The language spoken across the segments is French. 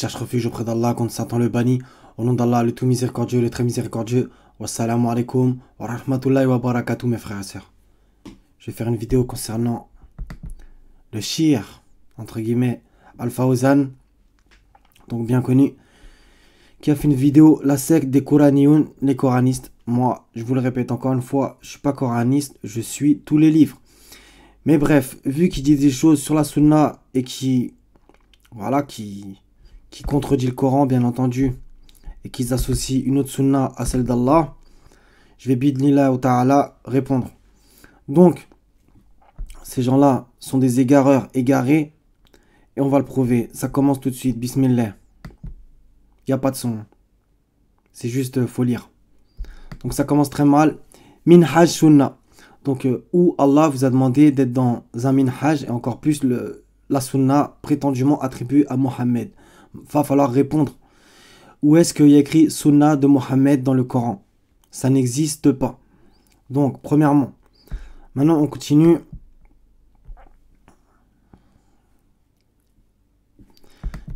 cherche refuge auprès d'Allah contre Satan le banni. Au nom d'Allah, le tout miséricordieux, le très miséricordieux. Wassalamu alaikum wa rahmatullahi wa barakatuh, mes frères et sœurs. Je vais faire une vidéo concernant le shir, entre guillemets, Al-Fawzan, donc bien connu, qui a fait une vidéo, la secte des Coraniyoun, les coranistes. Moi, je vous le répète encore une fois, je ne suis pas coraniste, je suis tous les livres. Mais bref, vu qu'il dit des choses sur la sunna et qui contredit le Coran, bien entendu, et qu'ils associent une autre sunna à celle d'Allah, je vais bidnillah ta'ala répondre. Donc, ces gens-là sont des égareurs égarés, et on va le prouver. Ça commence tout de suite, bismillah. Il n'y a pas de son. C'est juste, faut lire. Donc ça commence très mal. Minhaj sunna. Donc, où Allah vous a demandé d'être dans un minhaj, et encore plus la sunna prétendument attribuée à Mohammed. Va falloir répondre. Où est-ce qu'il y a écrit sunna de Mohammed dans le Coran? Ça n'existe pas. Donc, premièrement. Maintenant, on continue.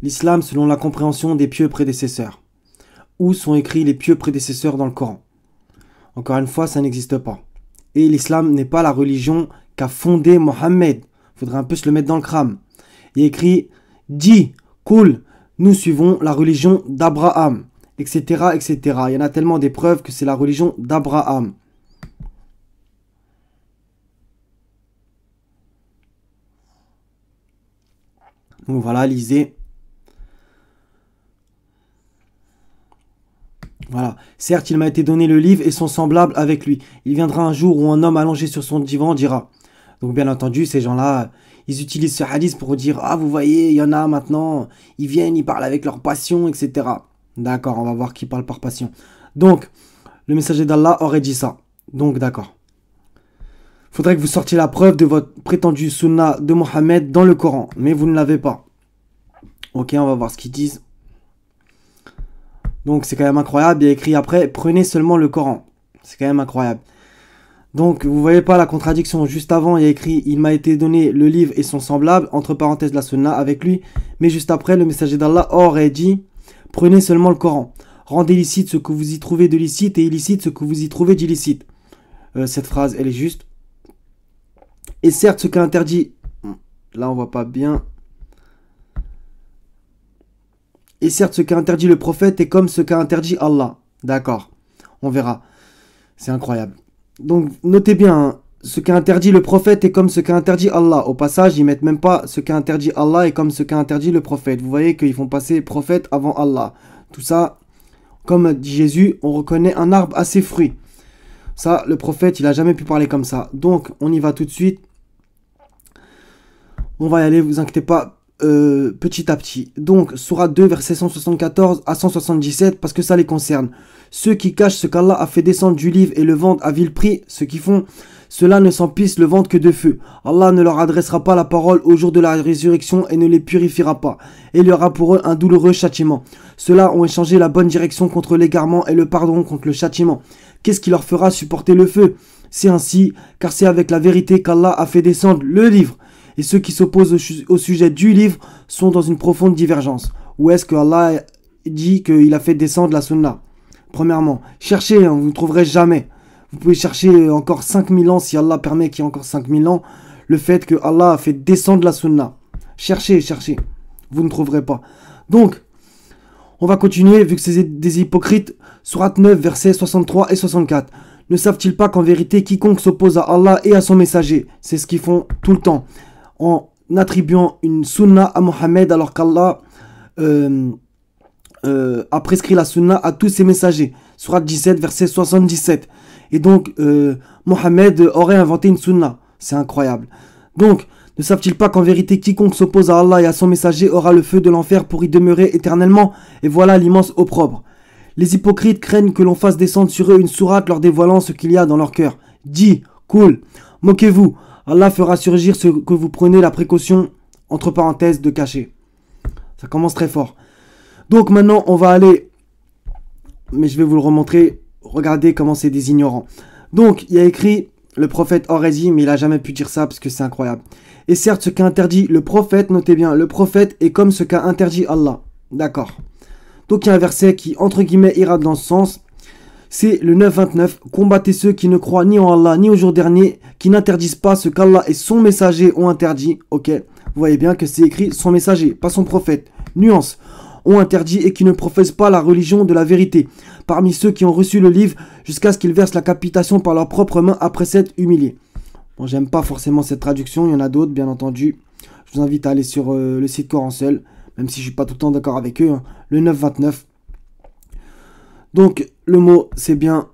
L'islam selon la compréhension des pieux prédécesseurs. Où sont écrits les pieux prédécesseurs dans le Coran? Encore une fois, ça n'existe pas. Et l'islam n'est pas la religion qu'a fondée Mohammed. Il faudrait un peu se le mettre dans le crâne. Il y a écrit « Dis, cool, nous suivons la religion d'Abraham », etc., etc. Il y en a tellement des preuves que c'est la religion d'Abraham. Donc voilà, lisez. Voilà. Certes, il m'a été donné le livre et son semblable avec lui. Il viendra un jour où un homme allongé sur son divan dira. Donc bien entendu, ces gens-là, ils utilisent ce hadith pour dire « Ah, vous voyez, il y en a maintenant, ils viennent, ils parlent avec leur passion, etc. » D'accord, on va voir qui parle par passion. Donc, le messager d'Allah aurait dit ça. Donc, d'accord. Faudrait que vous sortiez la preuve de votre prétendu sunnah de Mohammed dans le Coran. Mais vous ne l'avez pas. Ok, on va voir ce qu'ils disent. Donc, c'est quand même incroyable. Il y a écrit après, prenez seulement le Coran. C'est quand même incroyable. Donc, vous voyez pas la contradiction. Juste avant, il y a écrit, il m'a été donné le livre et son semblable, entre parenthèses la sunna avec lui. Mais juste après, le messager d'Allah aurait dit, prenez seulement le Coran. Rendez licite ce que vous y trouvez de licite et illicite ce que vous y trouvez d'illicite. Cette phrase, elle est juste. Et certes, ce qu'a interdit... Là, on voit pas bien... Et certes, ce qu'a interdit le prophète est comme ce qu'a interdit Allah. D'accord, on verra. C'est incroyable. Donc, notez bien, hein, ce qu'a interdit le prophète est comme ce qu'a interdit Allah. Au passage, ils mettent même pas ce qu'a interdit Allah est comme ce qu'a interdit le prophète. Vous voyez qu'ils font passer prophète avant Allah. Tout ça, comme dit Jésus, on reconnaît un arbre à ses fruits. Ça, le prophète, il a jamais pu parler comme ça. Donc, on y va tout de suite. On va y aller, vous inquiétez pas. Petit à petit. Donc, Sourate 2, versets 174 à 177, parce que ça les concerne. Ceux qui cachent ce qu'Allah a fait descendre du livre et le vendent à vil prix, ceux qui font cela ne s'empissent le ventre que de feu. Allah ne leur adressera pas la parole au jour de la résurrection et ne les purifiera pas. Et il y aura pour eux un douloureux châtiment. Ceux-là ont échangé la bonne direction contre l'égarement et le pardon contre le châtiment. Qu'est-ce qui leur fera supporter le feu? C'est ainsi, car c'est avec la vérité qu'Allah a fait descendre le livre. Et ceux qui s'opposent au sujet du livre sont dans une profonde divergence. Où est-ce que Allah dit qu'il a fait descendre la sunna? Premièrement, cherchez, hein, vous ne trouverez jamais. Vous pouvez chercher encore 5000 ans, si Allah permet qu'il y ait encore 5000 ans, le fait que Allah a fait descendre la sunna. Cherchez, cherchez. Vous ne trouverez pas. Donc, on va continuer, vu que c'est des hypocrites. Sourate 9, versets 63 et 64. Ne savent-ils pas qu'en vérité, quiconque s'oppose à Allah et à son messager, c'est ce qu'ils font tout le temps, en attribuant une sunna à Mohammed alors qu'Allah a prescrit la sunna à tous ses messagers. Sourate 17, verset 77. Et donc, Mohammed aurait inventé une sunna. C'est incroyable. Donc, ne savent-ils pas qu'en vérité, quiconque s'oppose à Allah et à son messager aura le feu de l'enfer pour y demeurer éternellement? Et voilà l'immense opprobre. Les hypocrites craignent que l'on fasse descendre sur eux une sourate leur dévoilant ce qu'il y a dans leur cœur. Dis, cool, moquez-vous. Allah fera surgir ce que vous prenez la précaution, entre parenthèses, de cacher. Ça commence très fort. Donc maintenant, on va aller... Mais je vais vous le remontrer. Regardez comment c'est des ignorants. Donc, il y a écrit... Le prophète aurait dit, mais il n'a jamais pu dire ça parce que c'est incroyable. Et certes, ce qu'a interdit le prophète, notez bien, le prophète est comme ce qu'a interdit Allah. D'accord. Donc il y a un verset qui, entre guillemets, ira dans ce sens. C'est le 9-29. Combattez ceux qui ne croient ni en Allah ni au jour dernier, qui n'interdisent pas ce qu'Allah et son messager ont interdit. Ok. Vous voyez bien que c'est écrit son messager, pas son prophète. Nuance. Ont interdit et qui ne professent pas la religion de la vérité. Parmi ceux qui ont reçu le livre jusqu'à ce qu'ils versent la capitation par leurs propres mains après s'être humiliés. Bon, j'aime pas forcément cette traduction. Il y en a d'autres, bien entendu. Je vous invite à aller sur le site Coran Seul, même si je suis pas tout le temps d'accord avec eux. Hein. Le 9-29. Donc, le mot, c'est bien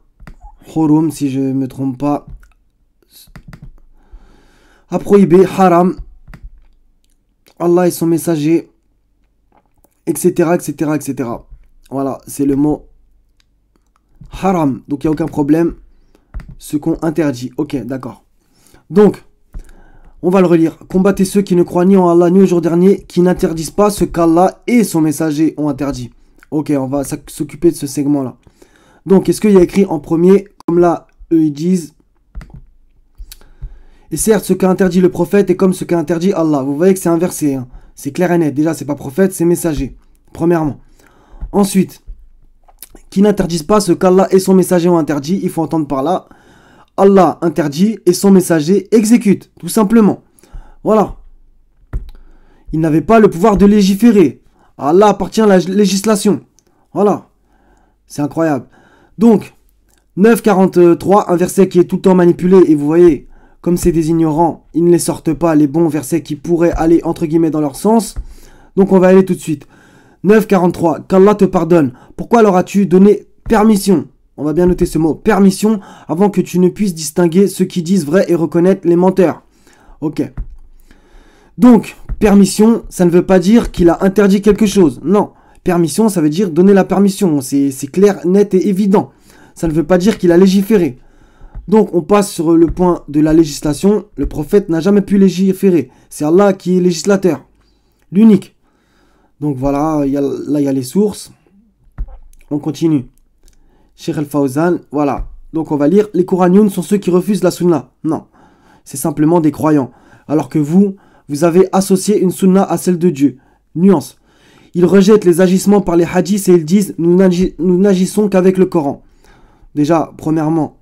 Hurum, si je ne me trompe pas. À prohiber, haram. Allah et son messager, etc., etc., etc. Voilà, c'est le mot haram. Donc, il n'y a aucun problème. Ce qu'on interdit. Ok, d'accord. Donc, on va le relire. Combattez ceux qui ne croient ni en Allah ni au jour dernier, qui n'interdisent pas ce qu'Allah et son messager ont interdit. Ok, on va s'occuper de ce segment-là. Donc, est-ce qu'il y a écrit en premier, comme là, eux ils disent, et certes, ce qu'a interdit le prophète est comme ce qu'a interdit Allah. Vous voyez que c'est inversé. Hein. C'est clair et net. Déjà, c'est pas prophète, c'est messager. Premièrement. Ensuite, qui n'interdisent pas ce qu'Allah et son messager ont interdit. Il faut entendre par là. Allah interdit et son messager exécute. Tout simplement. Voilà. Il n'avait pas le pouvoir de légiférer. À Allah appartient la législation. Voilà. C'est incroyable. Donc, 9,43, un verset qui est tout le temps manipulé. Et vous voyez, comme c'est des ignorants, ils ne les sortent pas, les bons versets qui pourraient aller, entre guillemets, dans leur sens. Donc, on va aller tout de suite. 9,43, qu'Allah te pardonne. Pourquoi leur as-tu donné permission? On va bien noter ce mot, permission, avant que tu ne puisses distinguer ceux qui disent vrai et reconnaître les menteurs. Ok. Donc, permission, ça ne veut pas dire qu'il a interdit quelque chose. Non. Permission, ça veut dire donner la permission. C'est clair, net et évident. Ça ne veut pas dire qu'il a légiféré. Donc, on passe sur le point de la législation. Le prophète n'a jamais pu légiférer. C'est Allah qui est législateur. L'unique. Donc, voilà, là, il y a les sources. On continue. Cheikh Al-Fawzan, voilà. Donc, on va lire. Les Coraniens sont ceux qui refusent la sunna. Non. C'est simplement des croyants. Alors que vous avez associé une sunna à celle de Dieu. Nuance. Ils rejettent les agissements par les hadiths et ils disent nous n'agissons qu'avec le Coran. Déjà, premièrement,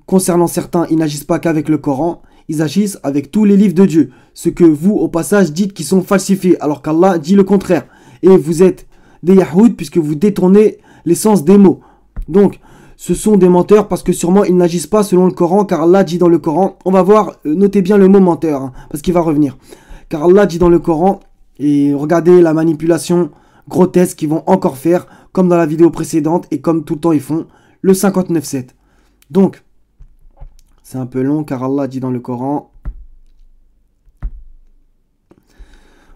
concernant certains, ils n'agissent pas qu'avec le Coran, ils agissent avec tous les livres de Dieu. Ce que vous, au passage, dites qui sont falsifiés, alors qu'Allah dit le contraire. Et vous êtes des Yahoud puisque vous détournez l'essence des mots. Donc, ce sont des menteurs parce que sûrement ils n'agissent pas selon le Coran, car Allah dit dans le Coran, on va voir, notez bien le mot menteur, hein, parce qu'il va revenir. Car Allah dit dans le Coran, et regardez la manipulation grotesque qu'ils vont encore faire, comme dans la vidéo précédente, et comme tout le temps ils font, le 59.7. Donc, c'est un peu long, car Allah dit dans le Coran,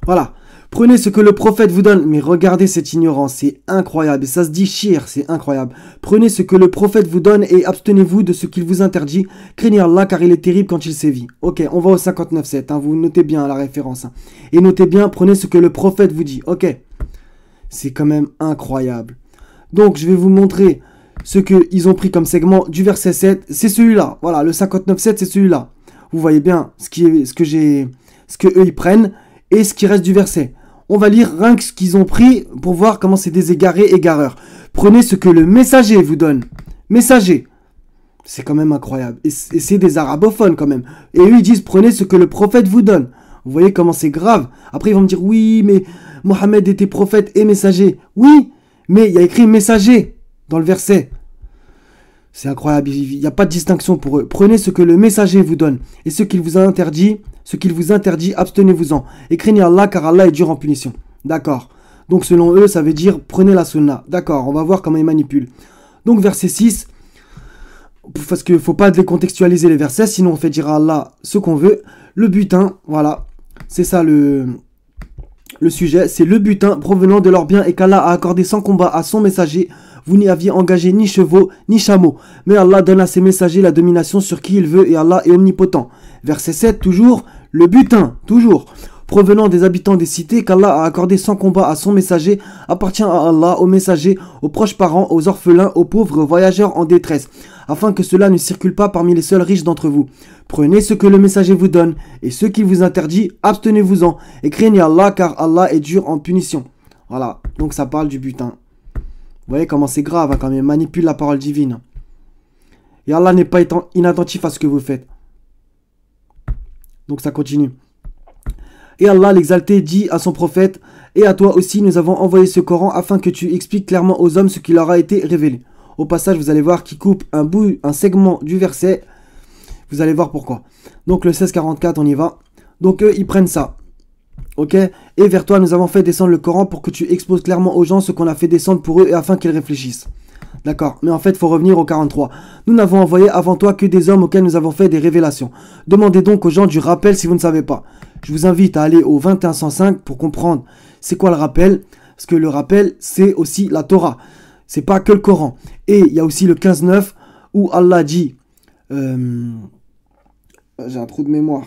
voilà. Prenez ce que le prophète vous donne. Mais regardez cette ignorance, c'est incroyable. Et ça se dit shir, c'est incroyable. Prenez ce que le prophète vous donne et abstenez-vous de ce qu'il vous interdit. Craignez Allah car il est terrible quand il sévit. Ok, on va au 59.7. Hein, vous notez bien la référence. Hein. Et notez bien, prenez ce que le prophète vous dit. Ok. C'est quand même incroyable. Donc, je vais vous montrer ce qu'ils ont pris comme segment du verset 7. C'est celui-là. Voilà, le 59.7, c'est celui-là. Vous voyez bien ce que eux ils prennent et ce qui reste du verset. On va lire rien que ce qu'ils ont pris pour voir comment c'est des égarés, égareurs. Prenez ce que le messager vous donne. Messager. C'est quand même incroyable. Et c'est des arabophones quand même. Et eux, ils disent, prenez ce que le prophète vous donne. Vous voyez comment c'est grave. Après, ils vont me dire, oui, mais Mohammed était prophète et messager. Oui, mais il y a écrit messager dans le verset. C'est incroyable. Il n'y a pas de distinction pour eux. Prenez ce que le messager vous donne. Et ce qu'il vous a interdit, abstenez-vous-en. Et craignez Allah, car Allah est dur en punition. D'accord. Donc, selon eux, ça veut dire, prenez la sunna. D'accord, on va voir comment ils manipulent. Donc, verset 6. Parce qu'il ne faut pas décontextualiser les versets, sinon on fait dire à Allah ce qu'on veut. Le butin, voilà. C'est ça le sujet. C'est le butin provenant de leurs biens et qu'Allah a accordé sans combat à son messager. Vous n'y aviez engagé ni chevaux, ni chameaux. Mais Allah donne à ses messagers la domination sur qui il veut et Allah est omnipotent. Verset 7, toujours. Le butin, toujours. Provenant des habitants des cités qu'Allah a accordé sans combat à son messager, appartient à Allah, aux messagers, aux proches parents, aux orphelins, aux pauvres, aux voyageurs en détresse, afin que cela ne circule pas parmi les seuls riches d'entre vous. Prenez ce que le messager vous donne, et ce qu'il vous interdit, abstenez-vous-en, et craignez Allah, car Allah est dur en punition. Voilà, donc ça parle du butin. Vous voyez comment c'est grave hein, quand même, manipule la parole divine. Et Allah n'est pas inattentif à ce que vous faites. Donc ça continue. Et Allah l'exalté dit à son prophète, et à toi aussi nous avons envoyé ce Coran afin que tu expliques clairement aux hommes ce qui leur a été révélé. Au passage, vous allez voir qu'il coupe un segment du verset. Vous allez voir pourquoi. Donc le 1644, on y va. Donc eux, ils prennent ça. Ok. Et vers toi, nous avons fait descendre le Coran pour que tu exposes clairement aux gens ce qu'on a fait descendre pour eux et afin qu'ils réfléchissent. D'accord. Mais en fait, il faut revenir au 43. Nous n'avons envoyé avant toi que des hommes auxquels nous avons fait des révélations. Demandez donc aux gens du rappel si vous ne savez pas. Je vous invite à aller au 2105 pour comprendre c'est quoi le rappel. Parce que le rappel, c'est aussi la Torah. C'est pas que le Coran. Et il y a aussi le 15-9 où Allah dit... j'ai un trou de mémoire.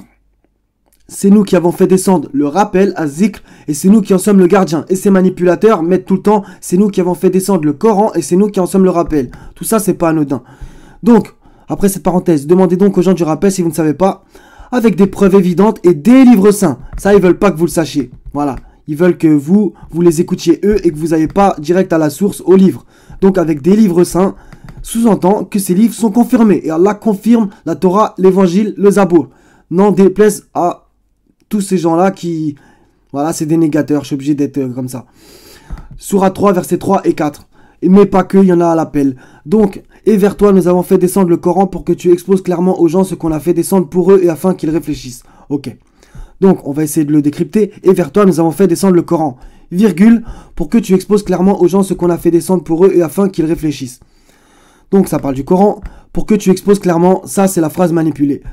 C'est nous qui avons fait descendre le rappel à Zikr et c'est nous qui en sommes le gardien. Et ces manipulateurs mettent tout le temps, c'est nous qui avons fait descendre le Coran et c'est nous qui en sommes le rappel. Tout ça, c'est pas anodin. Donc, après cette parenthèse, demandez donc aux gens du rappel si vous ne savez pas, avec des preuves évidentes et des livres saints. Ça, ils veulent pas que vous le sachiez. Voilà. Ils veulent que vous les écoutiez eux et que vous n'ayez pas direct à la source au livre. Donc, avec des livres saints, sous-entend que ces livres sont confirmés. Et Allah confirme la Torah, l'évangile, le Zabour. N'en déplaise à tous ces gens-là qui... Voilà, c'est des négateurs, je suis obligé d'être comme ça. Sourate 3, versets 3 et 4. Mais pas que, il y en a à l'appel. Donc, et vers toi, nous avons fait descendre le Coran pour que tu exposes clairement aux gens ce qu'on a fait descendre pour eux et afin qu'ils réfléchissent. Ok. Donc, on va essayer de le décrypter. Et vers toi, nous avons fait descendre le Coran, virgule, pour que tu exposes clairement aux gens ce qu'on a fait descendre pour eux et afin qu'ils réfléchissent. Donc, ça parle du Coran. Pour que tu exposes clairement, ça, c'est la phrase manipulée.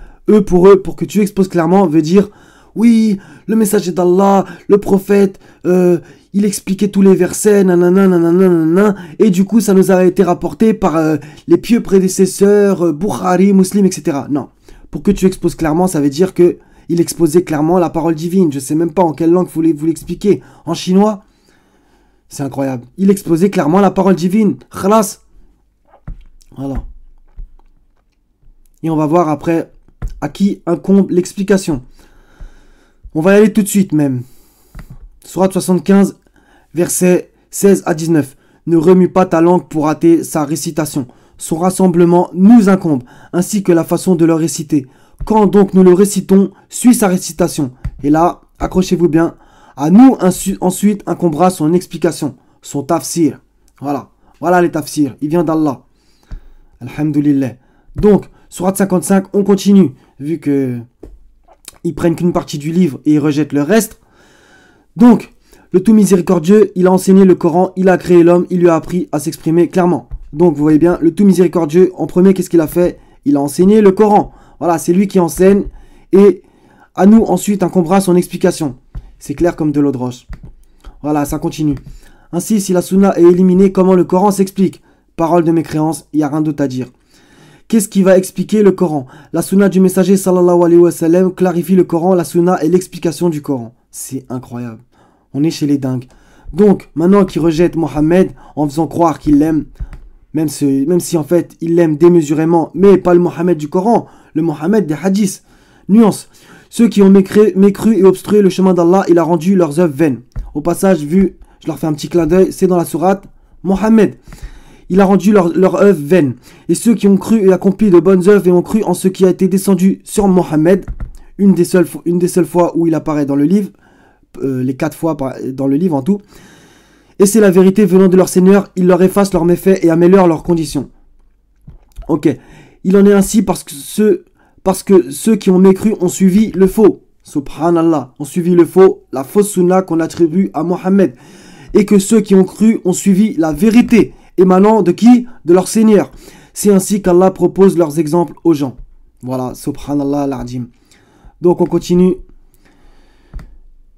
Pour que tu exposes clairement, veut dire... Oui, le messager d'Allah, le prophète, il expliquait tous les versets, nanana, nanana, nanana, et du coup, ça nous a été rapporté par les pieux prédécesseurs, Bukhari, Muslim, etc. Non, pour que tu exposes clairement, ça veut dire que il exposait clairement la parole divine. Je sais même pas en quelle langue vous l'expliquer. En chinois, c'est incroyable. Il exposait clairement la parole divine. Khalas. Voilà. Et on va voir après à qui incombe l'explication. On va y aller tout de suite même. Sourate 75, versets 16 à 19. Ne remue pas ta langue pour rater sa récitation. Son rassemblement nous incombe, ainsi que la façon de le réciter. Quand donc nous le récitons, suis sa récitation. Et là, accrochez-vous bien, à nous ensuite incombera son explication, son tafsir. Voilà, voilà les tafsirs, il vient d'Allah. Alhamdulillah. Donc, sourate 55, on continue, vu que... ils prennent qu'une partie du livre et ils rejettent le reste. Donc, le tout miséricordieux, il a enseigné le Coran, il a créé l'homme, il lui a appris à s'exprimer clairement. Donc, vous voyez bien, le tout miséricordieux, en premier, qu'est-ce qu'il a fait? Il a enseigné le Coran. Voilà, c'est lui qui enseigne et à nous ensuite incombera son explication. C'est clair comme de l'eau de roche. Voilà, ça continue. Ainsi, si la sunna est éliminée, comment le Coran s'explique? Parole de mécréance, il n'y a rien d'autre à dire. Qu'est-ce qui va expliquer le Coran? La sunna du messager sallallahu alayhi wa sallam clarifie le Coran, la sunna est l'explication du Coran. C'est incroyable. On est chez les dingues. Donc, maintenant qu'il rejette Mohammed en faisant croire qu'il l'aime, même si en fait il l'aime démesurément, mais pas le Mohammed du Coran, le Mohammed des hadiths. Nuance. Ceux qui ont mécru et obstrué le chemin d'Allah, il a rendu leurs œuvres vaines. Au passage, je leur fais un petit clin d'œil, c'est dans la sourate Mohammed. Il a rendu leur œuvre vaine. Et ceux qui ont cru et accompli de bonnes œuvres et ont cru en ce qui a été descendu sur Mohammed, une des seules fois où il apparaît dans le livre, les 4 fois dans le livre en tout. Et c'est la vérité venant de leur Seigneur, il leur efface leurs méfaits et améliore leurs conditions. Ok. Il en est ainsi parce que ceux qui ont mécru ont suivi le faux. Subhanallah. Ont suivi le faux, la fausse sunna qu'on attribue à Mohammed. Et que ceux qui ont cru ont suivi la vérité. Émanant de qui? De leur Seigneur. C'est ainsi qu'Allah propose leurs exemples aux gens. Voilà, subhanallah al-azim. Donc on continue.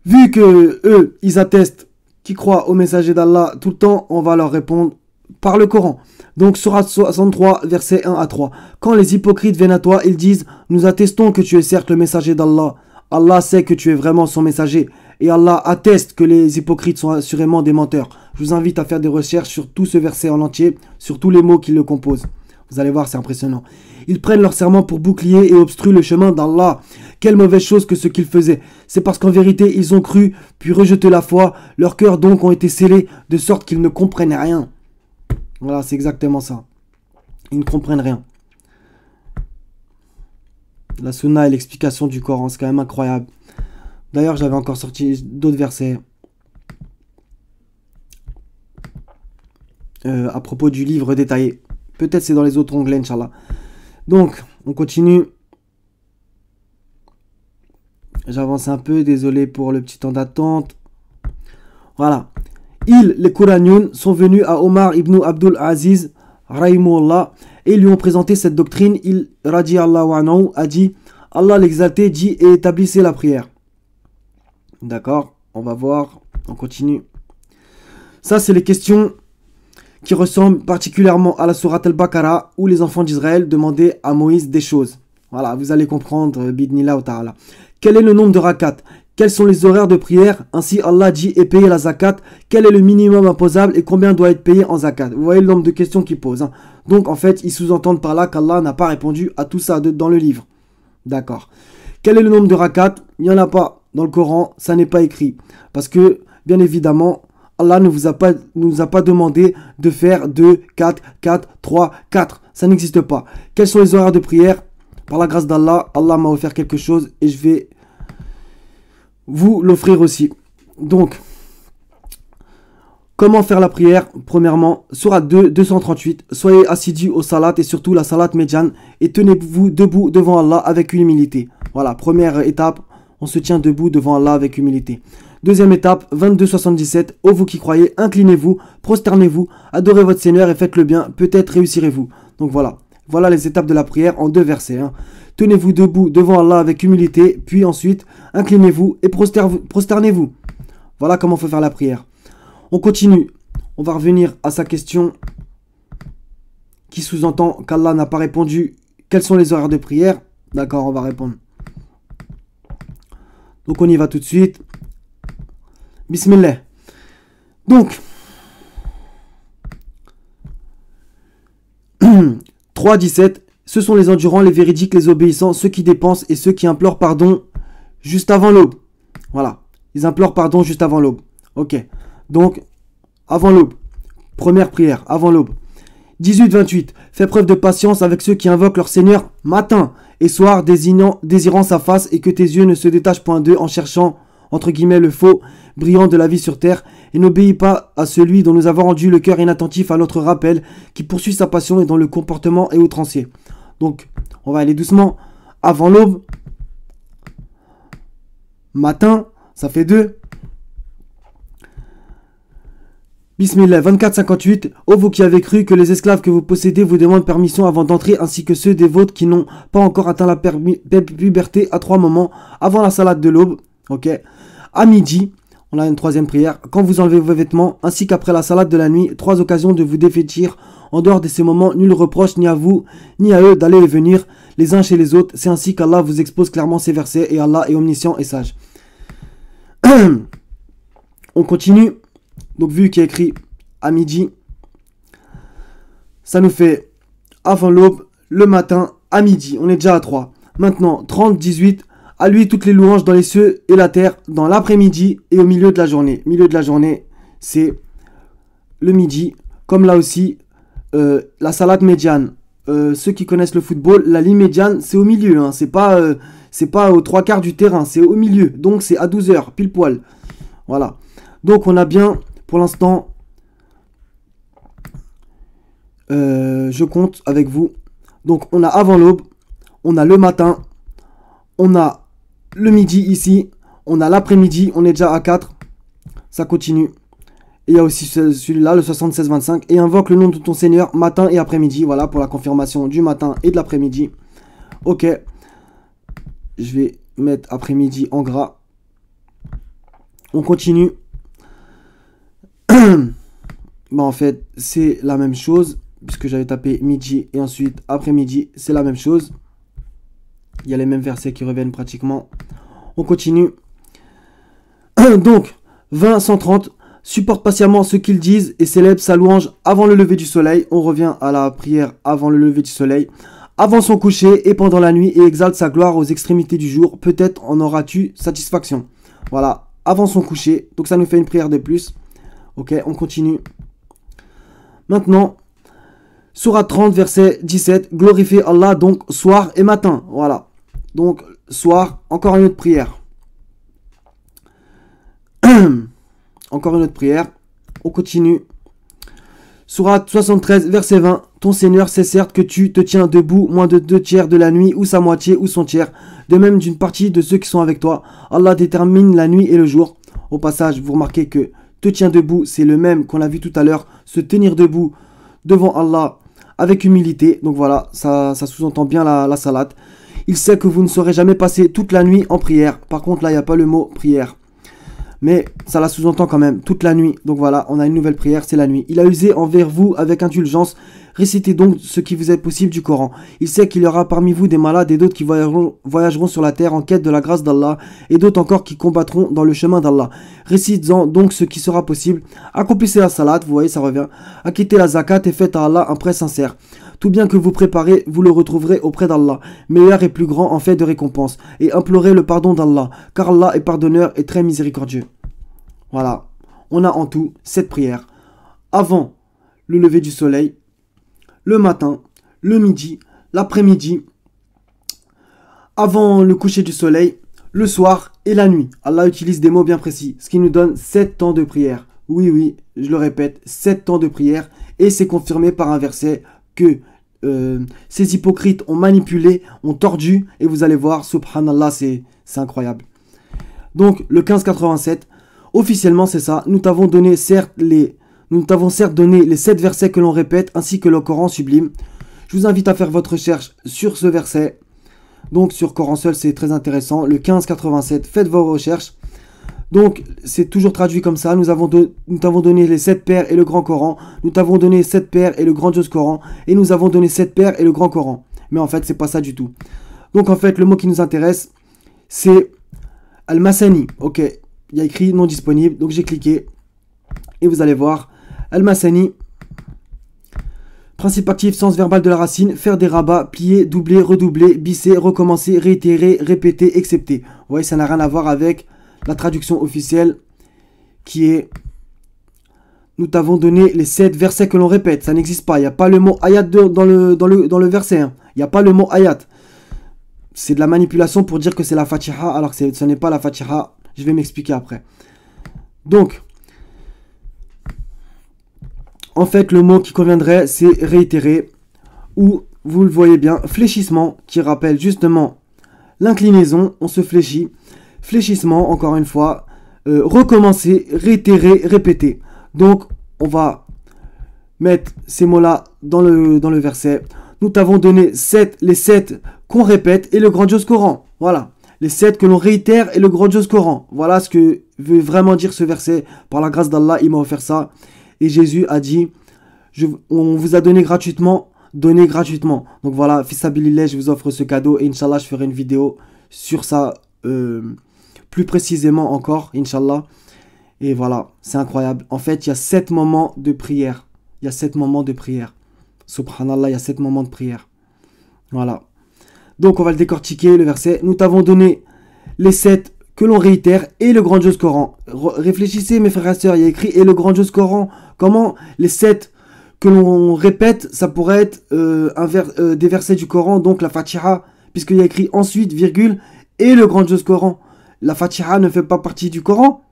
Vu que eux, ils attestent qu'ils croient au messager d'Allah tout le temps, on va leur répondre par le Coran. Donc sourate 63, versets 1 à 3. Quand les hypocrites viennent à toi, ils disent: nous attestons que tu es certes le messager d'Allah. Allah sait que tu es vraiment son messager. Et Allah atteste que les hypocrites sont assurément des menteurs. Je vous invite à faire des recherches sur tout ce verset en entier, sur tous les mots qui le composent. Vous allez voir, c'est impressionnant. Ils prennent leur serment pour bouclier et obstruent le chemin d'Allah. Quelle mauvaise chose que ce qu'ils faisaient. C'est parce qu'en vérité, ils ont cru, puis rejeté la foi. Leurs cœurs donc ont été scellés, de sorte qu'ils ne comprennent rien. Voilà, c'est exactement ça. Ils ne comprennent rien. La sunna et l'explication du Coran, c'est quand même incroyable. D'ailleurs, j'avais encore sorti d'autres versets. À propos du livre détaillé. Peut-être c'est dans les autres onglets, Inch'Allah. Donc, on continue. J'avance un peu, désolé pour le petit temps d'attente. Voilà. Les Qur'anioun, sont venus à Omar ibn Abdul Aziz, rahimahullah, et lui ont présenté cette doctrine. Il, radiallahu anhu, a dit, Allah l'exalté dit et établissez la prière. D'accord, on va voir, on continue. Ça, c'est les questions qui ressemblent particulièrement à la sourate Al-Baqarah, où les enfants d'Israël demandaient à Moïse des choses. Voilà, vous allez comprendre, bidnillah ta'ala. Quel est le nombre de rakats? Quels sont les horaires de prière? Ainsi, Allah dit et payez la zakat. Quel est le minimum imposable et combien doit être payé en zakat? Vous voyez le nombre de questions qu'ils posent. Hein. Donc, en fait, ils sous-entendent par là qu'Allah n'a pas répondu à tout ça dans le livre. D'accord. Quel est le nombre de rakats? Il n'y en a pas dans le Coran, ça n'est pas écrit. Parce que, bien évidemment, Allah ne nous a pas demandé de faire 2, 4, 4, 3, 4. Ça n'existe pas. Quels sont les horaires de prière? Par la grâce d'Allah, Allah m'a offert quelque chose et je vais vous l'offrir aussi. Donc, comment faire la prière? Premièrement, sourate 2, 238. Soyez assidus au salat et surtout la salat médiane et tenez-vous debout devant Allah avec humilité. Voilà, première étape, on se tient debout devant Allah avec humilité. Deuxième étape, 22-77. Ô vous qui croyez, inclinez-vous, prosternez-vous, adorez votre Seigneur et faites le bien, peut-être réussirez-vous. Donc voilà. Voilà les étapes de la prière en 2 versets. Hein. Tenez-vous debout devant Allah avec humilité, puis ensuite, inclinez-vous et prosternez-vous. Voilà comment il faut faire la prière. On continue. On va revenir à sa question qui sous-entend qu'Allah n'a pas répondu. Quels sont les horaires de prière? D'accord, on va répondre. Donc on y va tout de suite. Bismillah. Donc, 3.17, ce sont les endurants, les véridiques, les obéissants, ceux qui dépensent et ceux qui implorent pardon juste avant l'aube. Voilà, ils implorent pardon juste avant l'aube. Ok, donc, avant l'aube, première prière, avant l'aube. 18-28, fais preuve de patience avec ceux qui invoquent leur Seigneur matin et soir, désirant sa face et que tes yeux ne se détachent point d'eux en cherchant, entre guillemets, le faux, brillant de la vie sur terre, et n'obéis pas à celui dont nous avons rendu le cœur inattentif à notre rappel, qui poursuit sa passion et dont le comportement est outrancier. Donc, on va aller doucement. Avant l'aube, matin, ça fait 2. Bismillah, 24-58. Ô vous qui avez cru que les esclaves que vous possédez vous demandent permission avant d'entrer, ainsi que ceux des vôtres qui n'ont pas encore atteint la puberté à 3 moments, avant la salade de l'aube. Ok. À midi, on a une 3e prière. Quand vous enlevez vos vêtements, ainsi qu'après la salade de la nuit, 3 occasions de vous dévêtir. En dehors de ces moments, nul reproche ni à vous, ni à eux d'aller et venir, les uns chez les autres. C'est ainsi qu'Allah vous expose clairement ces versets, et Allah est omniscient et sage. On continue. Donc, vu qu'il y a écrit à midi, ça nous fait avant l'aube, le matin, à midi. On est déjà à 3. Maintenant, 30-18. À lui toutes les louanges dans les cieux et la terre, dans l'après-midi et au milieu de la journée. Milieu de la journée, c'est le midi. Comme là aussi, la salade médiane. Ceux qui connaissent le football, la ligne médiane, c'est au milieu. Hein. C'est pas aux 3/4 du terrain, c'est au milieu. Donc c'est à 12 heures, pile poil. Voilà. Donc on a bien, pour l'instant, je compte avec vous. Donc on a avant l'aube, on a le matin, on a le midi ici, on a l'après-midi, on est déjà à 4, ça continue. Et il y a aussi celui-là, le 76-25, et invoque le nom de ton Seigneur matin et après-midi, voilà pour la confirmation du matin et de l'après-midi. Ok, je vais mettre après-midi en gras. On continue. En fait, c'est la même chose, puisque j'avais tapé midi et ensuite après-midi, c'est la même chose. Il y a les mêmes versets qui reviennent pratiquement. On continue. Donc, 20-130. Supporte patiemment ce qu'ils disent et célèbre sa louange avant le lever du soleil. On revient à la prière avant le lever du soleil. avant son coucher et pendant la nuit et exalte sa gloire aux extrémités du jour. Peut-être en auras-tu satisfaction. Voilà, avant son coucher. Donc ça nous fait une prière de plus. Ok, on continue. Maintenant, sourate 30, verset 17. Glorifiez Allah donc soir et matin. Voilà. Donc, soir, encore une autre prière. Encore une autre prière. On continue. Sourate 73, verset 20. Ton Seigneur sait certes que tu te tiens debout moins de 2/3 de la nuit, ou sa moitié, ou son tiers, de même d'une partie de ceux qui sont avec toi. Allah détermine la nuit et le jour. Au passage, vous remarquez que te tient debout, c'est le même qu'on a vu tout à l'heure. Se tenir debout devant Allah avec humilité. Donc voilà, ça sous-entend bien la salade. Il sait que vous ne saurez jamais passer toute la nuit en prière. Par contre, là, il n'y a pas le mot prière. Mais ça la sous-entend quand même, toute la nuit. Donc voilà, on a une nouvelle prière, c'est la nuit. Il a usé envers vous avec indulgence. Récitez donc ce qui vous est possible du Coran. Il sait qu'il y aura parmi vous des malades et d'autres qui voyageront sur la terre en quête de la grâce d'Allah, et d'autres encore qui combattront dans le chemin d'Allah. Récitez-en donc ce qui sera possible. Accomplissez la salat, vous voyez, ça revient. Acquittez la zakat et faites à Allah un prêt sincère. Tout bien que vous préparez, vous le retrouverez auprès d'Allah, meilleur et plus grand en fait de récompense. Et implorez le pardon d'Allah, car Allah est pardonneur et très miséricordieux. Voilà, on a en tout 7 prières. Avant le lever du soleil, le matin, le midi, l'après-midi, avant le coucher du soleil, le soir et la nuit. Allah utilise des mots bien précis, ce qui nous donne 7 temps de prière. Oui, oui, je le répète, 7 temps de prière. Et c'est confirmé par un verset que ces hypocrites ont manipulé, ont tordu. Et vous allez voir, subhanallah, c'est incroyable. Donc, le 1587, officiellement, c'est ça. Nous t'avons certes donné les 7 versets que l'on répète, ainsi que le Coran sublime. Je vous invite à faire votre recherche sur ce verset. Donc, sur Coran seul, c'est très intéressant. Le 1587, faites vos recherches. Donc, c'est toujours traduit comme ça. Nous t'avons donné les 7 paires et le Grand Coran. Nous t'avons donné 7 paires et le Grandiose Coran. Et nous avons donné 7 paires et le Grand Coran. Mais en fait, c'est pas ça du tout. Donc, en fait, le mot qui nous intéresse, c'est Al-Masani. Ok, il y a écrit non disponible. Donc, j'ai cliqué. Et vous allez voir. Al-Masani. Principe actif, sens verbal de la racine. Faire des rabats, plier, doubler, redoubler, bisser, recommencer, réitérer, répéter, excepter. Vous voyez, ça n'a rien à voir avec la traduction officielle qui est nous t'avons donné les 7 versets que l'on répète. Ça n'existe pas. Il n'y a pas le mot ayat dans le verset. Hein. Il n'y a pas le mot ayat. C'est de la manipulation pour dire que c'est la Fatiha alors que ce n'est pas la Fatiha. Je vais m'expliquer après. Donc, en fait, le mot qui conviendrait, c'est réitérer. Ou, vous le voyez bien, fléchissement qui rappelle justement l'inclinaison. On se fléchit. Fléchissement, encore une fois, recommencer, réitérer, répéter. Donc, on va mettre ces mots-là dans le verset. Nous t'avons donné les 7 qu'on répète et le Grandiose Coran. Voilà, les 7 que l'on réitère et le Grandiose Coran. Voilà ce que veut vraiment dire ce verset. Par la grâce d'Allah, il m'a offert ça. Et Jésus a dit, on vous a donné gratuitement, donnez gratuitement. Donc voilà, Fissabilillah, je vous offre ce cadeau. Et Inch'Allah, je ferai une vidéo sur ça plus précisément encore, Inch'Allah. Et voilà, c'est incroyable. En fait, il y a 7 moments de prière. Il y a 7 moments de prière. Subhanallah, il y a 7 moments de prière. Voilà. Donc, on va le décortiquer, le verset. Nous t'avons donné les 7 que l'on réitère et le Grandiose Coran. Réfléchissez, mes frères et sœurs, il y a écrit et le Grandiose Coran. Comment les 7 que l'on répète, ça pourrait être des versets du Coran, donc la Fatiha, puisqu'il y a écrit ensuite, virgule, et le Grandiose Coran. La Fatiha ne fait pas partie du Coran.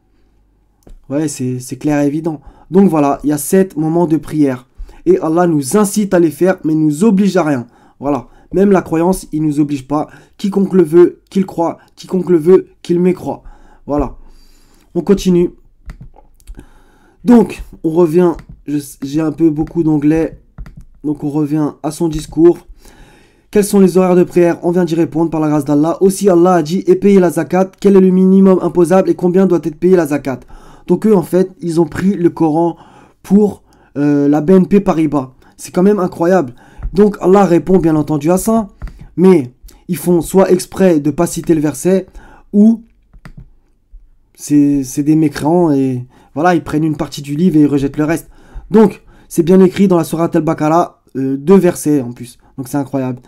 Ouais, c'est clair et évident. Donc voilà, il y a 7 moments de prière. Et Allah nous incite à les faire, mais nous oblige à rien. Voilà. Même la croyance, il ne nous oblige pas. Quiconque le veut, qu'il croit. Quiconque le veut, qu'il mécroit. Voilà. On continue. Donc, on revient. J'ai un peu beaucoup d'anglais. Donc, on revient à son discours. Quels sont les horaires de prière? On vient d'y répondre par la grâce d'Allah. Aussi, Allah a dit, et payez la zakat. Quel est le minimum imposable et combien doit être payé la zakat? Donc, eux, en fait, ils ont pris le Coran pour la BNP Paribas. C'est quand même incroyable. Donc, Allah répond bien entendu à ça. Mais, ils font soit exprès de ne pas citer le verset, ou c'est des mécréants et voilà, ils prennent une partie du livre et ils rejettent le reste. Donc, c'est bien écrit dans la sourate Al-Baqarah, 2 versets en plus. Donc, c'est incroyable.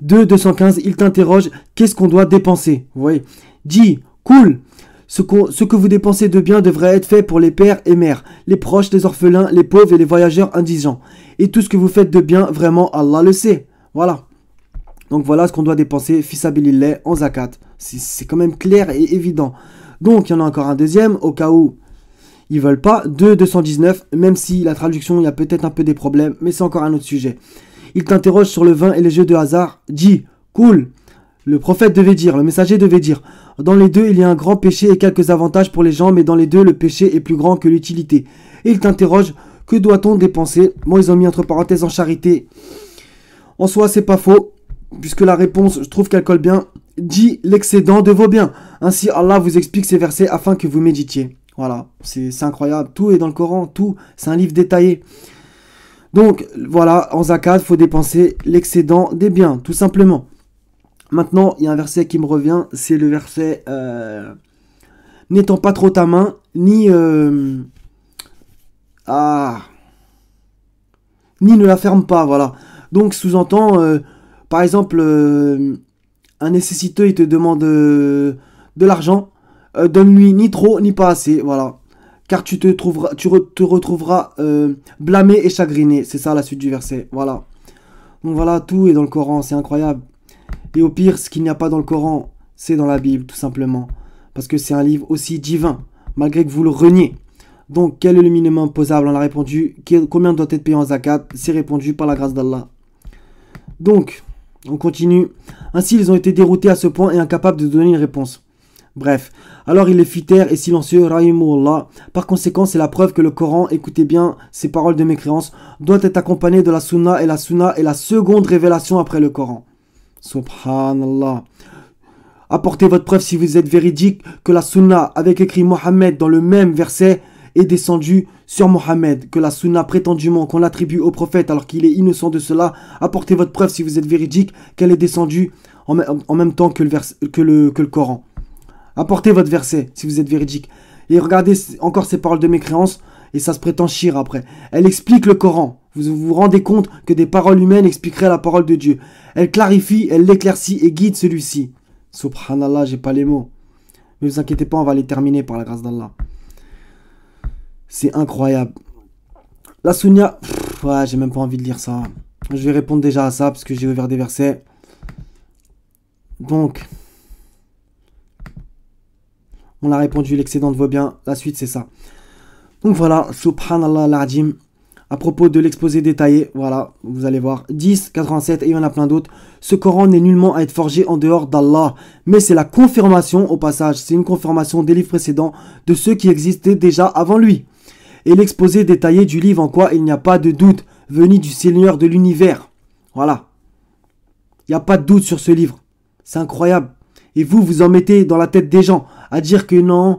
2, 215, il t'interroge, qu'est-ce qu'on doit dépenser? Vous voyez. Dis, cool. Ce que vous dépensez de bien devrait être fait pour les pères et mères, les proches, les orphelins, les pauvres et les voyageurs indigents. Et tout ce que vous faites de bien, vraiment, Allah le sait. Voilà. Donc voilà ce qu'on doit dépenser, fisabilillah, en zakat. C'est quand même clair et évident. Donc il y en a encore un deuxième, au cas où ils veulent pas. 2, 219, même si la traduction, il y a peut-être un peu des problèmes, mais c'est encore un autre sujet. Il t'interroge sur le vin et les jeux de hasard. Dis, cool. Le prophète devait dire, le messager devait dire, dans les deux il y a un grand péché et quelques avantages pour les gens, mais dans les deux le péché est plus grand que l'utilité. Et il t'interroge, que doit-on dépenser? Bon, ils ont mis entre parenthèses en charité. En soi, c'est pas faux, puisque la réponse, je trouve qu'elle colle bien. Dit l'excédent de vos biens. Ainsi, Allah vous explique ces versets afin que vous méditiez. Voilà, c'est incroyable. Tout est dans le Coran, tout. C'est un livre détaillé. Donc, voilà, en zakat, il faut dépenser l'excédent des biens, tout simplement. Maintenant, il y a un verset qui me revient, c'est le verset n'étends pas trop ta main, ni ne la ferme pas, voilà. Donc, sous-entend, par exemple, un nécessiteux, il te demande de l'argent, donne-lui ni trop, ni pas assez, voilà. Car tu te retrouveras blâmé et chagriné, c'est ça la suite du verset, voilà. Donc voilà, tout est dans le Coran, c'est incroyable. Et au pire, ce qu'il n'y a pas dans le Coran, c'est dans la Bible, tout simplement. Parce que c'est un livre aussi divin, malgré que vous le reniez. Donc, quel est le minimum posable? On a répondu. Combien doit être payé en zakat? C'est répondu par la grâce d'Allah. Donc, on continue. Ainsi, ils ont été déroutés à ce point et incapables de donner une réponse. Bref, alors il les fit taire et silencieux, rahimahullah. Par conséquent, c'est la preuve que le Coran, écoutez bien ces paroles de mécréance, doit être accompagné de la sunna est la seconde révélation après le Coran. Subhanallah. Apportez votre preuve si vous êtes véridique que la sunna avec écrit Mohammed dans le même verset est descendue sur Mohammed, que la sunna prétendument qu'on l'attribue au prophète alors qu'il est innocent de cela. Apportez votre preuve si vous êtes véridique qu'elle est descendue en même temps que le Coran. Apportez votre verset si vous êtes véridique. Et regardez encore ces paroles de mécréance et ça se prétend shir après. Elle explique le Coran. Vous vous rendez compte que des paroles humaines expliqueraient la parole de Dieu. Elle clarifie, elle l'éclaircit et guide celui-ci. Subhanallah, j'ai pas les mots. Mais vous inquiétez pas, on va les terminer par la grâce d'Allah. C'est incroyable. La sunna, ouais, j'ai même pas envie de lire ça. Je vais répondre déjà à ça parce que j'ai ouvert des versets. Donc, on a répondu l'excédent de vos biens. La suite, c'est ça. Donc voilà, subhanallah l'azim. À propos de l'exposé détaillé, voilà, vous allez voir, 10, 87, et il y en a plein d'autres. Ce Coran n'est nullement à être forgé en dehors d'Allah, mais c'est la confirmation, au passage, c'est une confirmation des livres précédents, de ceux qui existaient déjà avant lui. Et l'exposé détaillé du livre en quoi il n'y a pas de doute, venu du Seigneur de l'univers. Voilà. Il n'y a pas de doute sur ce livre. C'est incroyable. Et vous, vous en mettez dans la tête des gens, à dire que non,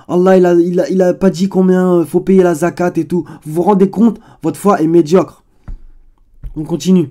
Allah, il a pas dit combien faut payer la zakat et tout. Vous vous rendez compte? Votre foi est médiocre. On continue.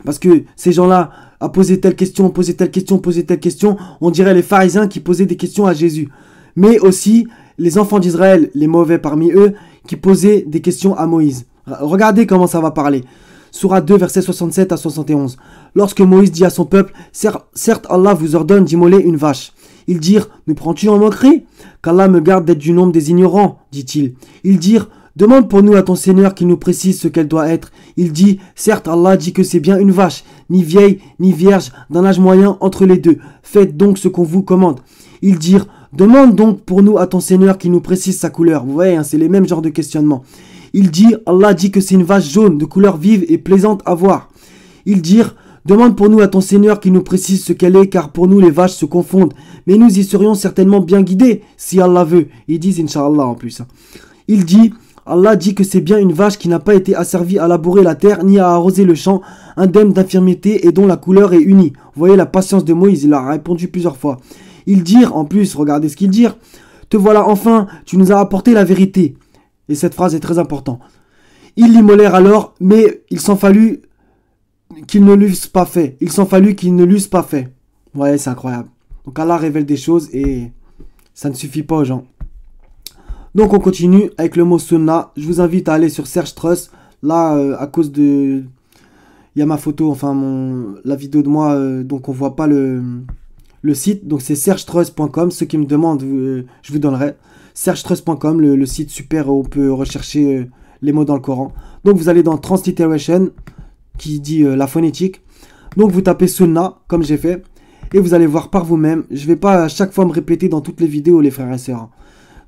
Parce que ces gens-là, à poser telle question, poser telle question, poser telle question, on dirait les pharisiens qui posaient des questions à Jésus. Mais aussi les enfants d'Israël, les mauvais parmi eux, qui posaient des questions à Moïse. Regardez comment ça va parler. Sourate 2, versets 67 à 71. Lorsque Moïse dit à son peuple, certes Allah vous ordonne d'immoler une vache. Ils dirent, nous prends-tu en moquerie? Qu'Allah me garde d'être du nombre des ignorants, dit-il. Ils dirent, demande pour nous à ton Seigneur qu'il nous précise ce qu'elle doit être. Il dit, certes Allah dit que c'est bien une vache, ni vieille, ni vierge, d'un âge moyen entre les deux. Faites donc ce qu'on vous commande. Ils dirent, demande donc pour nous à ton Seigneur qu'il nous précise sa couleur. Vous voyez, hein, c'est les mêmes genres de questionnements. Il dit, Allah dit que c'est une vache jaune, de couleur vive et plaisante à voir. Ils dirent, demande pour nous à ton Seigneur qu'il nous précise ce qu'elle est, car pour nous les vaches se confondent. Mais nous y serions certainement bien guidés, si Allah veut. Ils disent Inch'Allah en plus. Il dit, Allah dit que c'est bien une vache qui n'a pas été asservie à labourer la terre, ni à arroser le champ, indemne d'infirmité et dont la couleur est unie. Vous voyez la patience de Moïse, il a répondu plusieurs fois. Ils dirent, en plus, regardez ce qu'ils dirent, te voilà enfin, tu nous as apporté la vérité. Et cette phrase est très importante. Ils l'immolèrent alors, mais il s'en fallut qu'ils ne l'eussent pas fait. Il s'en fallut qu'ils ne l'eussent pas fait. Ouais, c'est incroyable. Donc Allah révèle des choses et ça ne suffit pas aux gens. Donc on continue avec le mot sunna. Je vous invite à aller sur Serge Trust. Là, à cause de... il y a ma photo, enfin la vidéo de moi, donc on voit pas le site. Donc c'est sergetrust.com. Ceux qui me demandent, je vous donnerai. Sergetrust.com, le site super où on peut rechercher les mots dans le Coran. Donc vous allez dans Transliteration, qui dit la phonétique. Donc vous tapez Sunna, comme j'ai fait. Et vous allez voir par vous-même. Je ne vais pas à chaque fois me répéter dans toutes les vidéos, les frères et sœurs.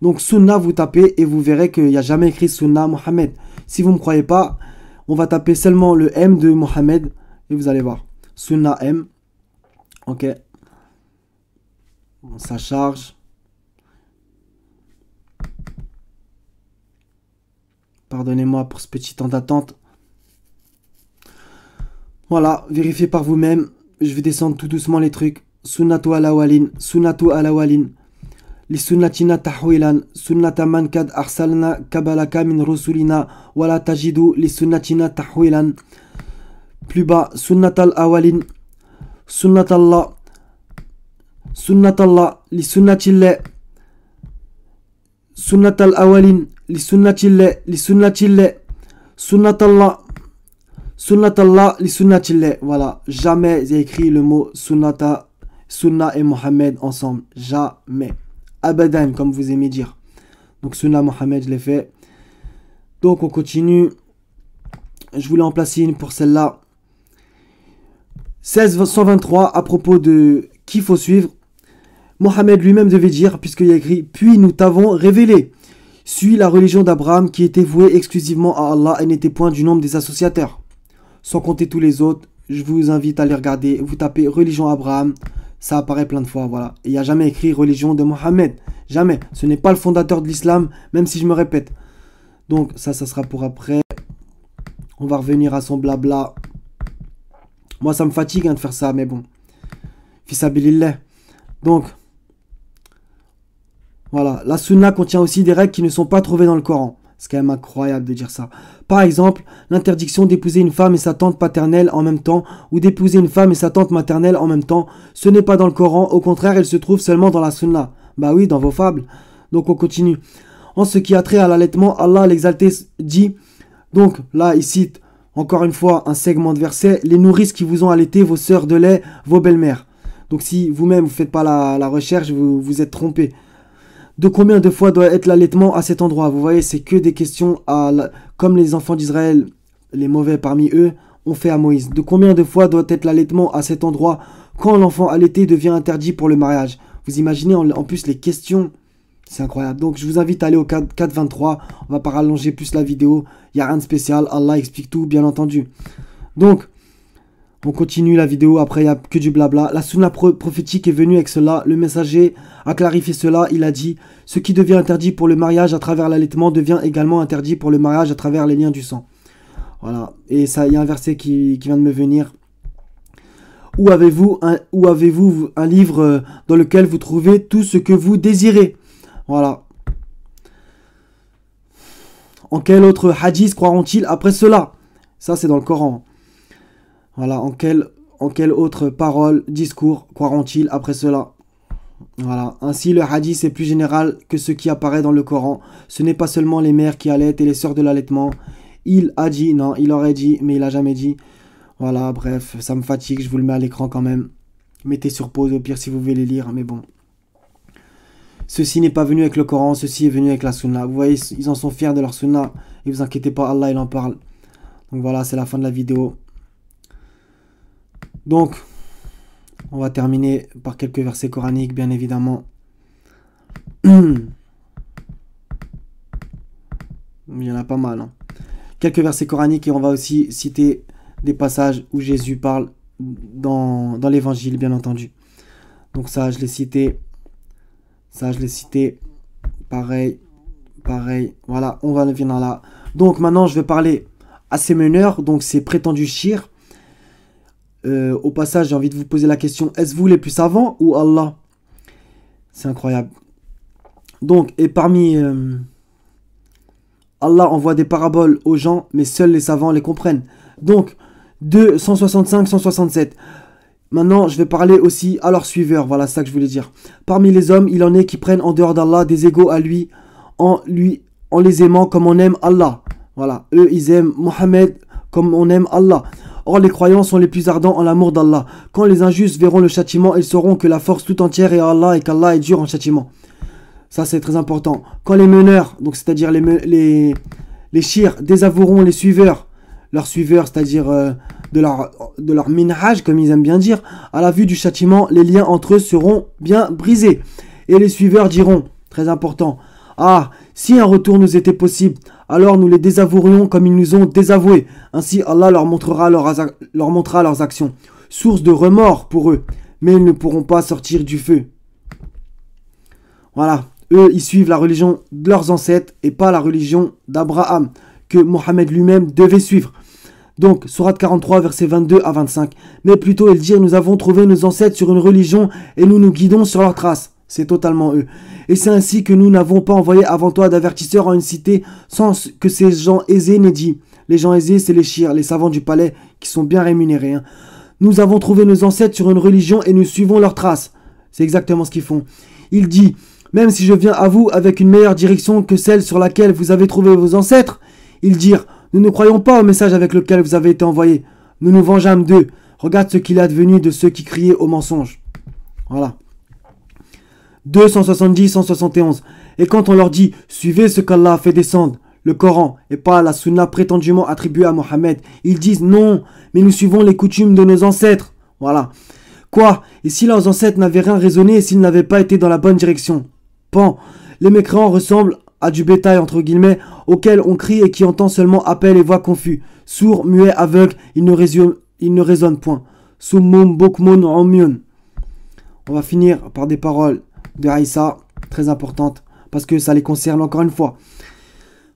Donc Sunna, vous tapez et vous verrez qu'il n'y a jamais écrit Sunna Mohammed. Si vous ne me croyez pas, on va taper seulement le M de Mohammed. Et vous allez voir. Sunna M. Ok. Bon, ça charge. Pardonnez-moi pour ce petit temps d'attente. Voilà, vérifiez par vous-même. Je vais descendre tout doucement les trucs. Sunnatu ala walin, sunnatu ala walin. Li sunnatina tahwilan, sunnata man kad arsalna kabalaka min rusulina, wala tajidu li sunnatina tahwilan. Plus bas, sunnatal awalin, sunnatallah, sunnatallah, li sunnatille, sunnatal awalin, li sunnatille, sunnatallah. Sunnatallah li sunnatillah. Voilà, jamais j'ai écrit le mot sunnata, sunna et Mohammed ensemble. Jamais. Abadan, comme vous aimez dire. Donc sunna Mohammed, je l'ai fait. Donc on continue. Je voulais en placer une pour celle-là. 1623, à propos de qui faut suivre. Mohammed lui-même devait dire, puisqu'il y a écrit, puis nous t'avons révélé. Suis la religion d'Abraham qui était vouée exclusivement à Allah et n'était point du nombre des associateurs. Sans compter tous les autres, je vous invite à les regarder. Vous tapez religion Abraham, ça apparaît plein de fois, voilà. Il n'y a jamais écrit religion de Mohammed, jamais. Ce n'est pas le fondateur de l'islam, même si je me répète. Donc ça sera pour après. On va revenir à son blabla. Moi, ça me fatigue de faire ça, mais bon. Fisabilillah. Donc, voilà. La sunna contient aussi des règles qui ne sont pas trouvées dans le Coran. C'est quand même incroyable de dire ça. Par exemple, l'interdiction d'épouser une femme et sa tante paternelle en même temps, ou d'épouser une femme et sa tante maternelle en même temps, ce n'est pas dans le Coran, au contraire, elle se trouve seulement dans la sunna. Bah oui, dans vos fables. Donc on continue. En ce qui a trait à l'allaitement, Allah l'exalté dit, donc là il cite encore une fois un segment de verset, les nourrices qui vous ont allaité, vos sœurs de lait, vos belles-mères. Donc si vous-même vous ne faites pas la recherche, vous vous êtes trompé. De combien de fois doit être l'allaitement à cet endroit? Vous voyez, c'est que des questions comme les enfants d'Israël, les mauvais parmi eux, ont fait à Moïse. De combien de fois doit être l'allaitement à cet endroit quand l'enfant allaité devient interdit pour le mariage? Vous imaginez en plus les questions, c'est incroyable. Donc je vous invite à aller au 4.23, on va pas rallonger plus la vidéo, il n'y a rien de spécial, Allah explique tout bien entendu. Donc, on continue la vidéo, après il n'y a que du blabla. La sunna prophétique est venue avec cela. Le messager a clarifié cela. Il a dit, ce qui devient interdit pour le mariage à travers l'allaitement devient également interdit pour le mariage à travers les liens du sang. Voilà. Et ça, il y a un verset qui vient de me venir. Où avez-vous un livre dans lequel vous trouvez tout ce que vous désirez? Voilà. En quel autre hadith croiront-ils après cela? Ça, c'est dans le Coran. Voilà, en quelle autre parole, discours croiront-ils après cela? Voilà, ainsi le hadith est plus général que ce qui apparaît dans le Coran. Ce n'est pas seulement les mères qui allaitent et les sœurs de l'allaitement. Il a dit, non, il aurait dit, mais il a jamais dit. Voilà, bref, ça me fatigue, je vous le mets à l'écran quand même. Mettez sur pause au pire si vous voulez les lire, mais bon. Ceci n'est pas venu avec le Coran, ceci est venu avec la sunna. Vous voyez, ils en sont fiers de leur sunna. Et vous inquiétez pas, Allah il en parle. Donc voilà, c'est la fin de la vidéo. Donc, on va terminer par quelques versets coraniques, bien évidemment. Il y en a pas mal. Hein. Quelques versets coraniques et on va aussi citer des passages où Jésus parle dans l'évangile, bien entendu. Donc ça, je l'ai cité. Ça, je l'ai cité. Pareil. Voilà, on va venir là. Donc maintenant, je vais parler à ces meneurs, donc ces prétendus chirs. Au passage, j'ai envie de vous poser la question, est-ce vous les plus savants ou Allah? C'est incroyable. Donc, et parmi... Allah envoie des paraboles aux gens, mais seuls les savants les comprennent. Donc, de 165-167. Maintenant, je vais parler aussi à leurs suiveurs. Voilà, c'est ça que je voulais dire. Parmi les hommes, il en est qui prennent en dehors d'Allah des égaux à lui, en les aimant comme on aime Allah. Voilà, eux, ils aiment Mohammed comme on aime Allah. Or les croyants sont les plus ardents en l'amour d'Allah. Quand les injustes verront le châtiment, ils sauront que la force tout entière est à Allah et qu'Allah est dur en châtiment. Ça c'est très important. Quand les meneurs, donc c'est-à-dire les chirs, désavoueront les suiveurs, leurs suiveurs, c'est-à-dire de leur minhaj, comme ils aiment bien dire, à la vue du châtiment, les liens entre eux seront bien brisés. Et les suiveurs diront, très important, ah, si un retour nous était possible, alors nous les désavouerions comme ils nous ont désavoués. Ainsi Allah leur montrera leurs actions, source de remords pour eux, mais ils ne pourront pas sortir du feu. Voilà, eux ils suivent la religion de leurs ancêtres et pas la religion d'Abraham, que Mohammed lui-même devait suivre. Donc, sourate 43, versets 22 à 25. Mais plutôt ils dirent, nous avons trouvé nos ancêtres sur une religion et nous nous guidons sur leurs traces. C'est totalement eux. Et c'est ainsi que nous n'avons pas envoyé avant toi d'avertisseurs en une cité sans que ces gens aisés n'aient dit. Les gens aisés, c'est les chirs, les savants du palais qui sont bien rémunérés. Hein. Nous avons trouvé nos ancêtres sur une religion et nous suivons leurs traces. C'est exactement ce qu'ils font. Il dit, même si je viens à vous avec une meilleure direction que celle sur laquelle vous avez trouvé vos ancêtres, ils dirent, nous ne croyons pas au message avec lequel vous avez été envoyés. Nous nous vengeâmes d'eux. Regarde ce qu'il est advenu de ceux qui criaient au mensonge. Voilà. 270-171. Et quand on leur dit, suivez ce qu'Allah a fait descendre, le Coran, et pas la sunna prétendument attribuée à Mohammed, ils disent non, mais nous suivons les coutumes de nos ancêtres. Voilà. Quoi? Et si leurs ancêtres n'avaient rien raisonné et s'ils n'avaient pas été dans la bonne direction? Pan. Les mécréants ressemblent à du bétail entre guillemets, auquel on crie et qui entend seulement appel et voix confus. Sourd, muet, aveugle, il ne résonne point. Summum bukmun umyun. On va finir par des paroles de Aïssa, très importantes, parce que ça les concerne encore une fois.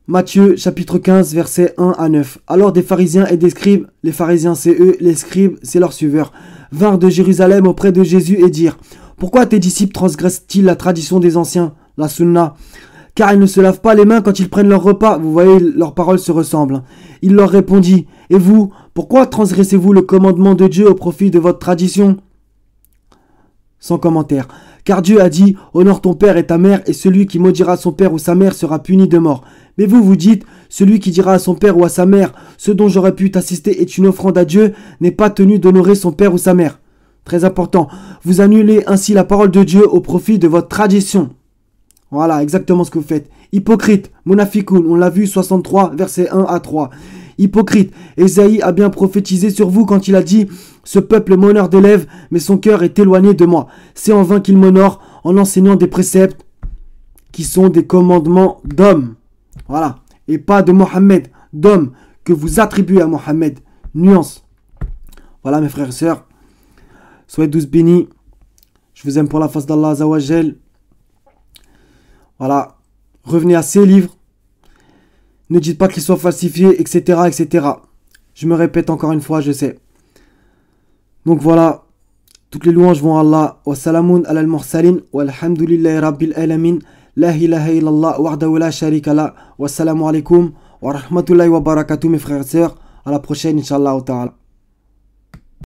Matthieu, chapitre 15, versets 1 à 9. Alors des pharisiens et des scribes, les pharisiens c'est eux, les scribes c'est leurs suiveurs, vinrent de Jérusalem auprès de Jésus et dirent, pourquoi tes disciples transgressent-ils la tradition des anciens, la sunna? Car ils ne se lavent pas les mains quand ils prennent leur repas. Vous voyez, leurs paroles se ressemblent. Il leur répondit, et vous, pourquoi transgressez-vous le commandement de Dieu au profit de votre tradition? Sans commentaire. Car Dieu a dit, honore ton père et ta mère, et celui qui maudira son père ou sa mère sera puni de mort. Mais vous, vous dites, celui qui dira à son père ou à sa mère, ce dont j'aurais pu t'assister est une offrande à Dieu, n'est pas tenu d'honorer son père ou sa mère. Très important. Vous annulez ainsi la parole de Dieu au profit de votre tradition. Voilà, exactement ce que vous faites. Hypocrite, Munafikoun, on l'a vu, 63, versets 1 à 3. Hypocrite, Ésaïe a bien prophétisé sur vous quand il a dit « Ce peuple m'honore des lèvres, mais son cœur est éloigné de moi. C'est en vain qu'il m'honore en enseignant des préceptes qui sont des commandements d'hommes. » Voilà, et pas de Mohammed, d'hommes que vous attribuez à Mohammed. Nuance. Voilà mes frères et sœurs. Soyez tous bénis. Je vous aime pour la face d'Allah Azawajel. Voilà, revenez à ces livres, ne dites pas qu'ils soient falsifiés, etc., etc. Je me répète encore une fois, je sais. Donc voilà, toutes les louanges vont à Allah. Wa salamun ala al-mursalin, wa alhamdulillahi rabbil alamin, la ilaha illallah, wahdahu la sharika la, wa salamu alaikum, wa rahmatullahi wa barakatuh mes frères et sœurs. À la prochaine, Inch'Allah ta'ala.